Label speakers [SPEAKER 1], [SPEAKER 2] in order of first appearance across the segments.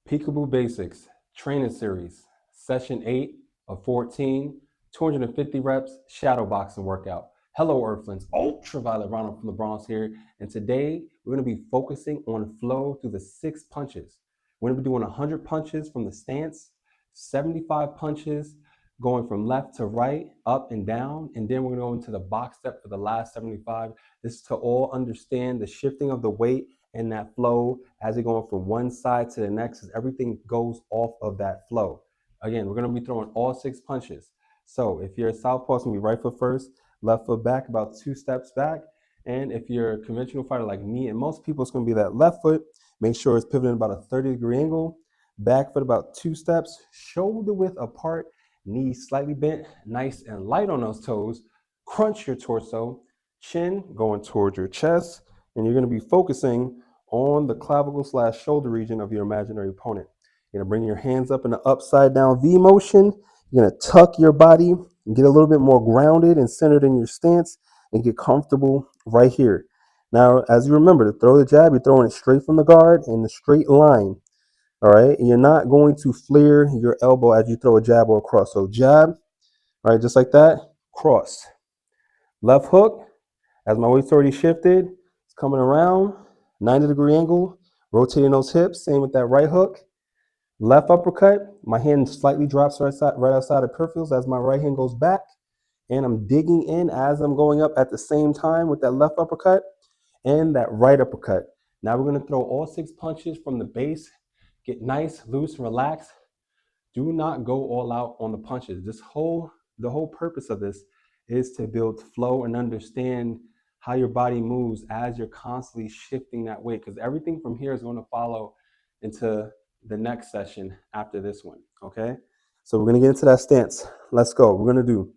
[SPEAKER 1] Peekaboo Basics Training Series, Session 8 of 14, 250 reps shadow boxing workout. Hello, Earthlings. Ultraviolet Ronald from the Bronx here. And today we're going to be focusing on flow through the 6 punches. We're going to be doing 100 punches from the stance, 75 punches going from left to right, up and down. And then we're going to go into the box step for the last 75. This is to all understand the shifting of the weight and that flow as you're going from one side to the next, as everything goes off of that flow. Again, we're going to be throwing all 6 punches. So if you're a southpaw, it's going to be right foot first, left foot back, about 2 steps back. And if you're a conventional fighter like me and most people, it's going to be that left foot. Make sure it's pivoting about a 30-degree angle. Back foot about 2 steps, shoulder width apart, knees slightly bent, nice and light on those toes. Crunch your torso, chin going towards your chest, and you're going to be focusing on the clavicle / shoulder region of your imaginary opponent. You're going to bring your hands up in the upside down V motion. You're going to tuck your body and get a little bit more grounded and centered in your stance and get comfortable right here. Now, as you remember, to throw the jab, you're throwing it straight from the guard in a straight line. All right. And you're not going to flare your elbow as you throw a jab or a cross. So jab, all right, just like that, cross. Left hook, as my weight's already shifted, it's coming around, 90-degree angle, rotating those hips. Same with that right hook. Left uppercut, my hand slightly drops right outside of peripherals as my right hand goes back. And I'm digging in as I'm going up at the same time with that left uppercut and that right uppercut. Now we're going to throw all 6 punches from the base. Get nice, loose, relaxed. Do not go all out on the punches. The whole purpose of this is to build flow and understand how your body moves as you're constantly shifting that weight, because everything from here is going to follow into the next session after this one, okay? So we're going to get into that stance. Let's go. We're going to do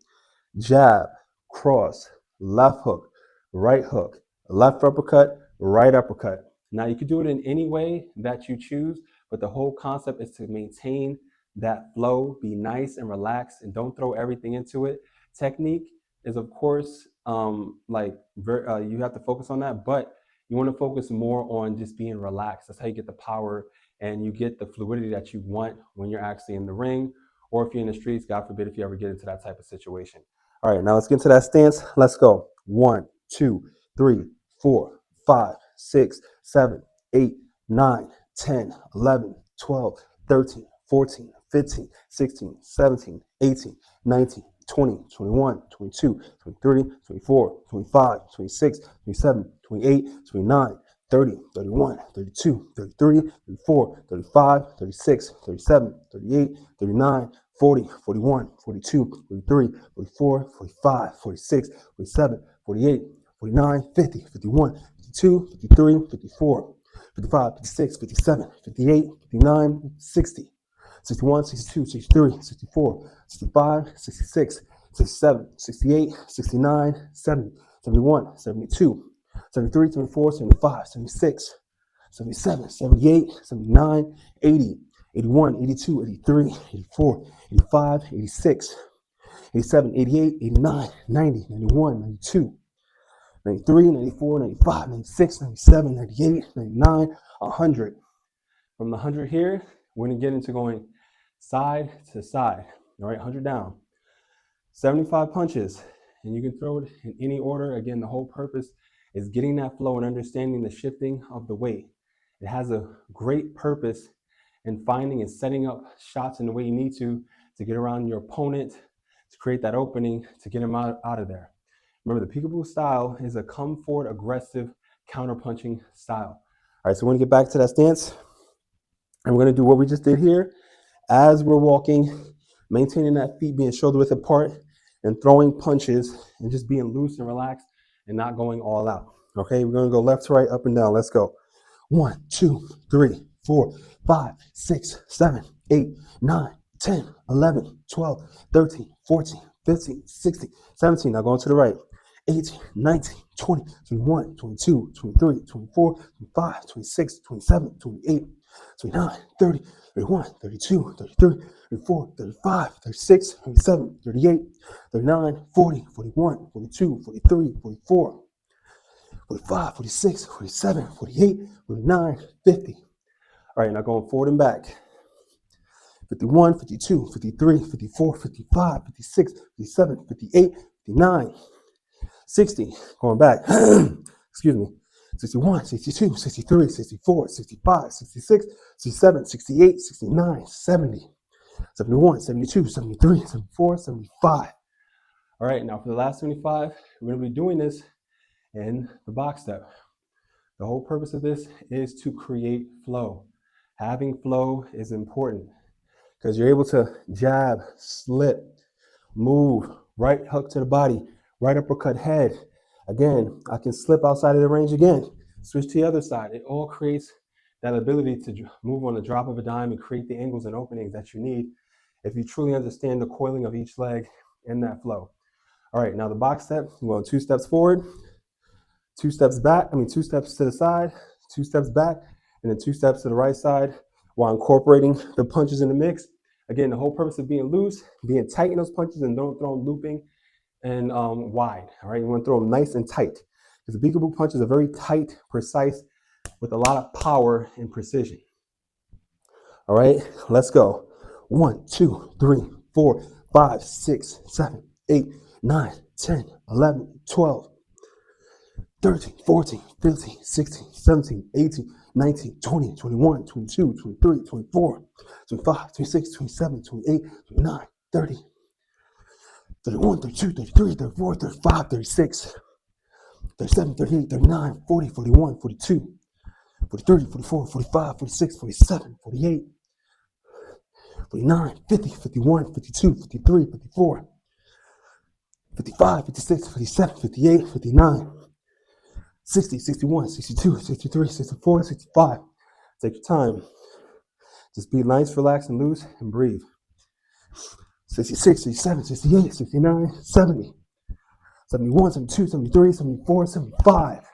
[SPEAKER 1] jab, cross, left hook, left uppercut, right uppercut. Now you can do it in any way that you choose, but the whole concept is to maintain that flow, be nice and relaxed, and don't throw everything into it. Technique is, of course, you have to focus on that, but you want to focus more on just being relaxed. That's how you get the power and you get the fluidity that you want when you're actually in the ring, or if you're in the streets, God forbid, if you ever get into that type of situation. All right, now let's get into that stance. Let's go. 1, 2, 3, 4, 5, 6, 7, 8, 9, 10, 11, 12, 13, 14, 15, 16, 17, 18, 19, 20, 21, 22, 23, 24, 25, 26, 27, 28, 29, 30, 31, 32, 33, 34, 35, 36, 37, 38, 39, 40, 41, 42, 43, 44, 45, 46, 47, 48, 49, 50, 51, 52, 53, 54, 55, 56, 57, 58, 59, 60. 61, 62, 63, 64, 65, 66, 67, 68, 69, 70, 71, 72, 73, 74, 75, 76, 77, 78, 79, 80, 81, 82, 83, 84, 85, 86, 87, 88, 89, 90, 91, 92, 93, 94, 95, 96, 97, 98, 99, 100. From the 100 here, we're going to get into going side to side. All right, 100 down. 75 punches, and you can throw it in any order. Again, the whole purpose is getting that flow and understanding the shifting of the weight. It has a great purpose in finding and setting up shots in the way you need to get around your opponent, to create that opening, to get him out of there. Remember, the Peekaboo style is a come forward, aggressive, counter-punching style. All right, so we're going to get back to that stance. And we're going to do what we just did here. As we're walking, maintaining that feet being shoulder width apart and throwing punches and just being loose and relaxed and not going all out. Okay, we're going to go left to right, up and down. Let's go. 1, 2, 3, 4, 5, 6, 7, 8, 9, 10, 11, 12, 13, 14, 15, 16, 17. Now going to the right. 18, 19, 20, 21, 22, 23, 24, 25, 26, 27, 28, 29, 30, 31, 32, 33, 34, 35, 36, 37, 38, 39, 40, 41, 42, 43, 44, 45, 46, 47, 48, 49, 50. All right, now going forward and back. 51, 52, 53, 54, 55, 56, 57, 58, 59, 60. Going back. Excuse me. 61, 62, 63, 64, 65, 66, 67, 68, 69, 70, 71, 72, 73, 74, 75. All right, now for the last 75, we're going to be doing this in the box step. The whole purpose of this is to create flow. Having flow is important because you're able to jab, slip, move, right hook to the body, right uppercut head. Again, I can slip outside of the range again, switch to the other side. It all creates that ability to move on the drop of a dime and create the angles and openings that you need if you truly understand the coiling of each leg in that flow. All right, now the box step, we're going 2 steps forward, 2 steps back, 2 steps to the side, 2 steps back, and then 2 steps to the right side while incorporating the punches in the mix. Again, the whole purpose of being loose, being tight in those punches and don't throw them looping and wide. All right, you want to throw them nice and tight because the peekaboo punches are very tight, precise, with a lot of power and precision. All right, let's go. 1, 2, 3, 4, 5, 6, 7, 8, 9, 10, 11, 12, 13, 14, 15, 16, 17, 18, 19, 20, 21, 22, 23, 24, 25, 26, 27, 28, 29, 30, 31, 32, 33, 34, 35, 36, 37, 38, 39, 40, 41, 42, 43, 44, 45, 46, 47, 48, 49, 50, 51, 52, 53, 54, 55, 56, 57, 58, 59, 60, 61, 62, 63, 64, 65. Take your time. Just be nice, relax, and loose, and breathe. 66, 67, 68, 69, 70, 71, 72, 73, 74, 75.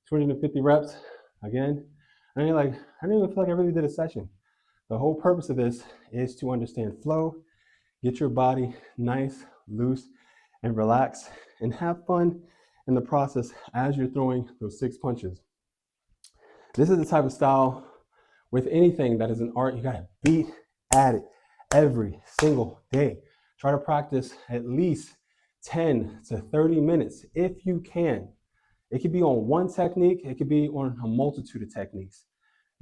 [SPEAKER 1] 250 reps. Again, I don't even feel like I really did a session. The whole purpose of this is to understand flow, get your body nice, loose, and relaxed, and have fun in the process as you're throwing those 6 punches. This is the type of style with anything that is an art, you gotta beat at it every single day. Try to practice at least 10 to 30 minutes if you can. It could be on one technique, it could be on a multitude of techniques.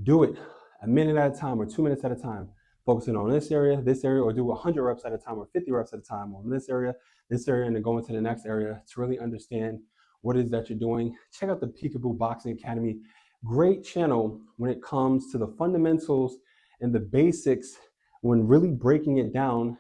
[SPEAKER 1] Do it a minute at a time or 2 minutes at a time, focusing on this area, or do 100 reps at a time or 50 reps at a time on this area, and then go into the next area to really understand what it is that you're doing. Check out the Peekaboo Boxing Academy. Great channel when it comes to the fundamentals and the basics when really breaking it down.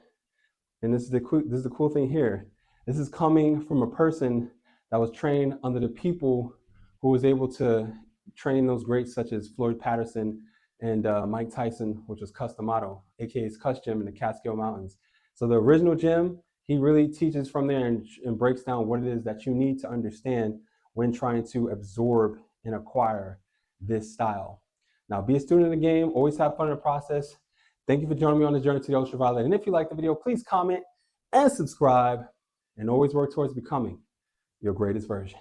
[SPEAKER 1] And this is the cool thing here. This is coming from a person that was trained under the people who was able to train those greats such as Floyd Patterson and Mike Tyson, which was Cus D'Amato, aka his Cus Gym in the Catskill Mountains. So the original gym, he really teaches from there and breaks down what it is that you need to understand when trying to absorb and acquire this style. Now, be a student of the game, always have fun in the process. Thank you for joining me on the journey to the ultraviolet. And if you like the video, please comment and subscribe, and always work towards becoming your greatest version.